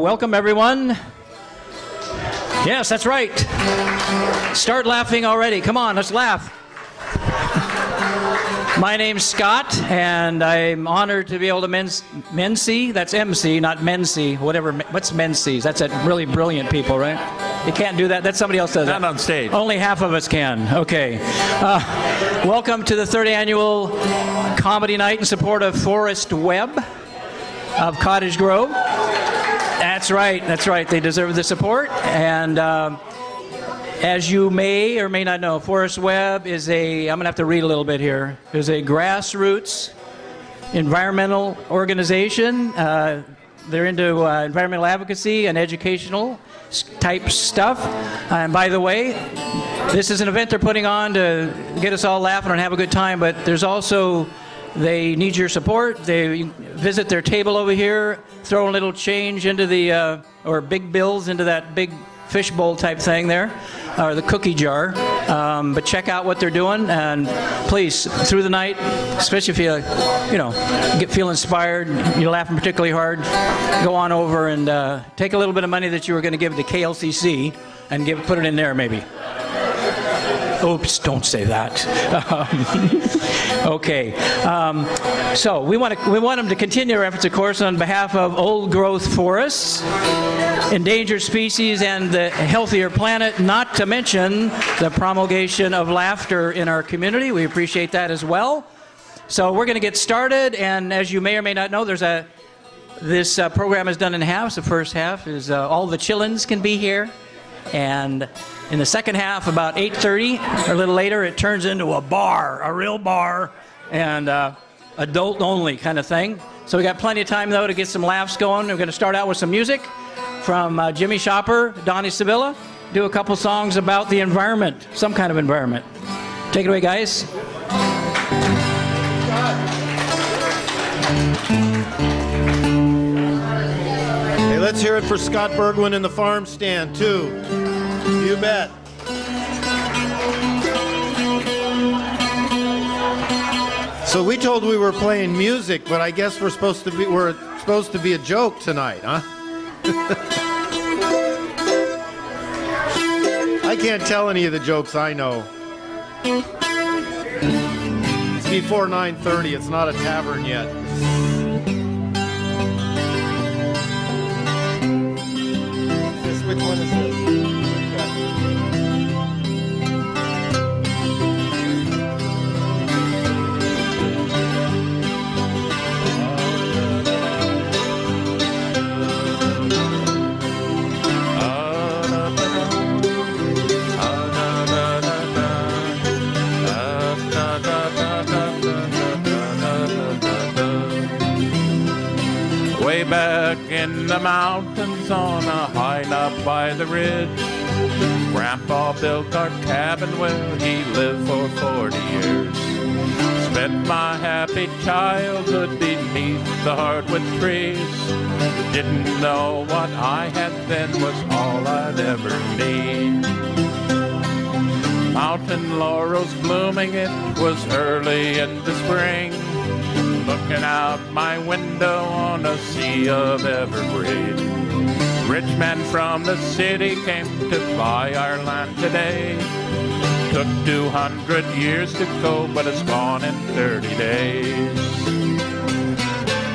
welcome everyone. Yes, that's right. Start laughing already. Come on, let's laugh. My name's Scott, and I'm honored to be able to MC. That's MC, not mency. Whatever. What's mency? That's really brilliant people, right? You can't do that. That's somebody else does that. Not on stage. Only half of us can. Okay. Welcome to the 3rd annual comedy night in support of Forrest Webb of Cottage Grove. That's right. That's right. They deserve the support. And as you may or may not know, Forrest Webb is I'm going to have to read a little bit here, is a grassroots environmental organization. They're into environmental advocacy and educational type stuff. And by the way, this is an event they're putting on to get us all laughing and have a good time, but there's also, they need your support. They visit their table over here, throw a little change into the, or big bills into that big fishbowl type thing there, or the cookie jar. But check out what they're doing, and please, through the night, especially if you feel inspired, you're laughing particularly hard, go on over and take a little bit of money that you were going to give to KLCC and put it in there maybe. Oops, don't say that. Okay. So we want them to continue our efforts, of course, on behalf of old growth forests, endangered species, and the healthier planet, not to mention the promulgation of laughter in our community. We appreciate that as well. So we're going to get started, and as you may or may not know, this program is done in halves. The first half is all the chillins can be here, and in the second half, about 8:30 or a little later, it turns into a bar, a real bar, and adult only kind of thing. So we got plenty of time, though, to get some laughs going. We're going to start out with some music from Jimmy Shopper, Donnie Sevilla, do a couple songs about the environment, some kind of environment. Take it away, guys. Hey, let's hear it for Scott Bergwin in the farm stand, too. You bet. So we told we were playing music, but I guess we're supposed to be a joke tonight, huh? I can't tell any of the jokes I know. It's before 9:30. It's not a tavern yet. Which one is this? Way back in the mountains on a high knob by the ridge, Grandpa built our cabin where he lived for 40 years. Spent my happy childhood beneath the hardwood trees. Didn't know what I had then was all I'd ever need. Mountain laurels blooming, it was early in the spring. Looking out my window on a sea of evergreen. Rich men from the city came to buy our land today. Took 200 years to go, but it's gone in 30 days.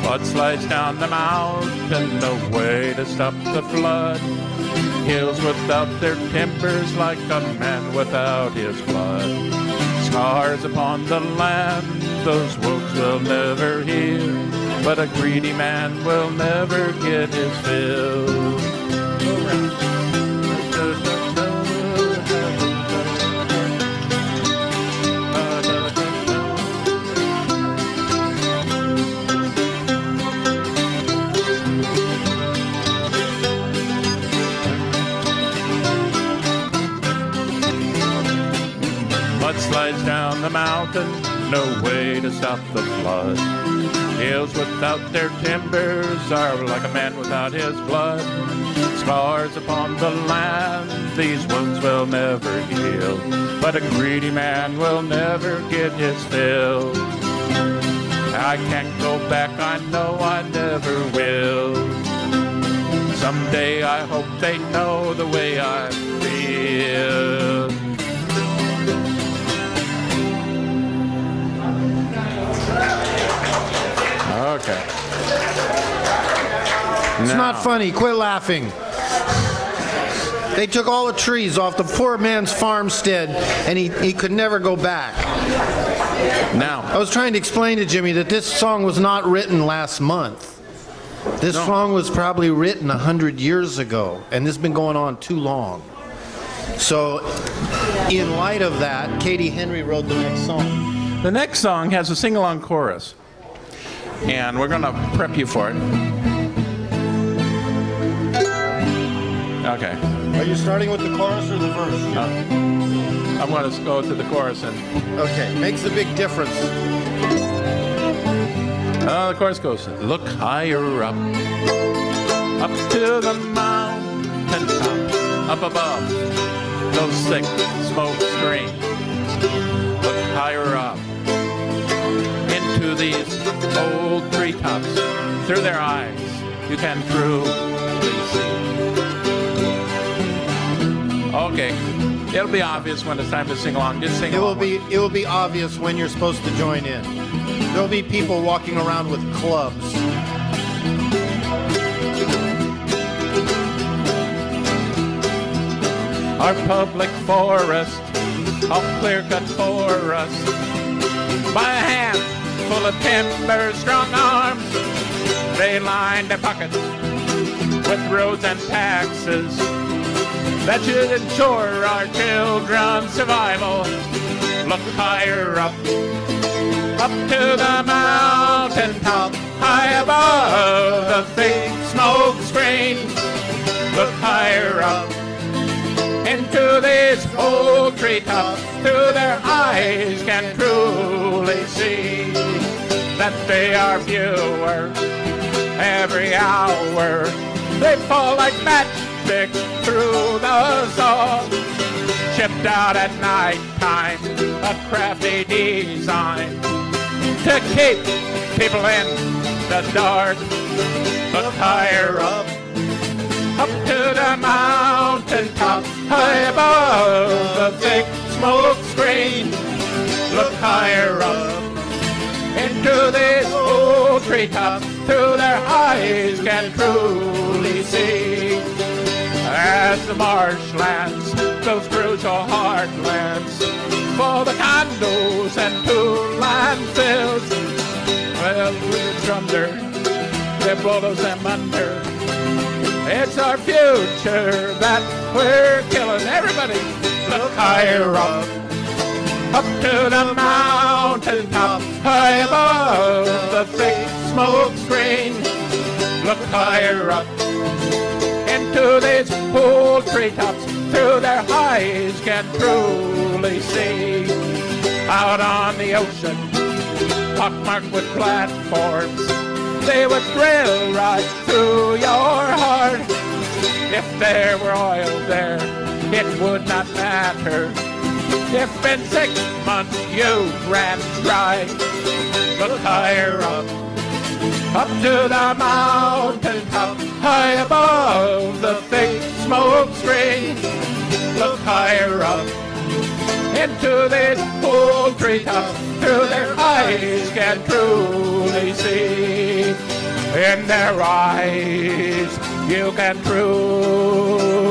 Flood slides down the mountain, no way to stop the flood. Hills without their timbers, like a man without his blood. Scars upon the land, those wounds will never heal, but a greedy man will never get his fill. Mud slides down the mountain, no way to stop the flood. Hills without their timbers are like a man without his blood. Scars upon the land, these wounds will never heal, but a greedy man will never get his fill. I can't go back, I know I never will. Someday I hope they know the way I feel. Okay. It's not funny. Quit laughing. They took all the trees off the poor man's farmstead, and he could never go back. Now, I was trying to explain to Jimmy that this song was not written last month. This song was probably written 100 years ago, and this has been going on too long. So, in light of that, Katie Henry wrote the next song. the next song has a sing-along chorus, and we're going to prep you for it. Okay. Are you starting with the chorus or the verse, Jimmy? I'm going to go to the chorus and... Okay, makes a big difference. The chorus goes, look higher up to the mountain top, up above those thick smoke screens. Look higher up into these old treetops. Through their eyes, you can truly see. Okay, it'll be obvious when it's time to sing along. Just sing along. It will be obvious when you're supposed to join in. There'll be people walking around with clubs. Our public forest, all clear-cut for us. By a hand full of timber, strong arms, they line their pockets with roads and taxes that should ensure our children's survival. Look higher up to the mountain top, high above the thick smoke screen. Look higher up into these old treetops, through their eyes can truly see that they are fewer every hour. They fall like matchsticks through the song, shipped out at night time, a crafty design to keep people in the dark. Look higher up to the mountain top, high above the thick smoke screen. Look higher up into these old treetops, through their eyes can truly see. As the marshlands, those crucial heartlands, for the condos and two landfills, well, we're under, they blow them under. It's our future that we're killing. Everybody, look higher up to the mountain top, high above the thick smoke screen. Look higher up into these old treetops, through their eyes can truly see. Out on the ocean, pockmarked with platforms, they would drill right through your heart. If there were oil there, it would not matter. If in 6 months you ran dry. Look higher up to the mountain top, high above the thick smoke screen. Look higher up into these old treetops, through their eyes can truly see. In their eyes you can truly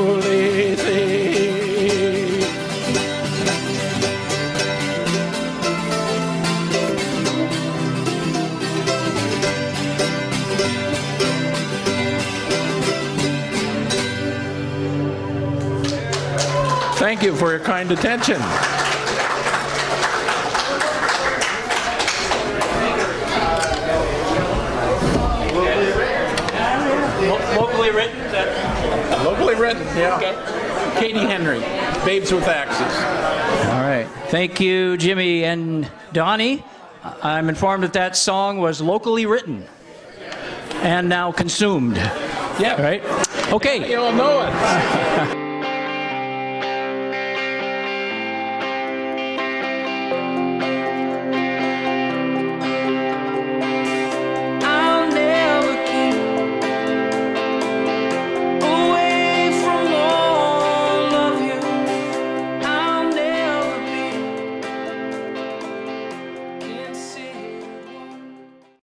see. Thank you for your kind attention. Locally written? Locally written, yeah. Okay. Katie Henry, Babes with Axes. All right. Thank you, Jimmy and Donnie. I'm informed that that song was locally written and now consumed. Yeah. Right? Okay. You'll know it.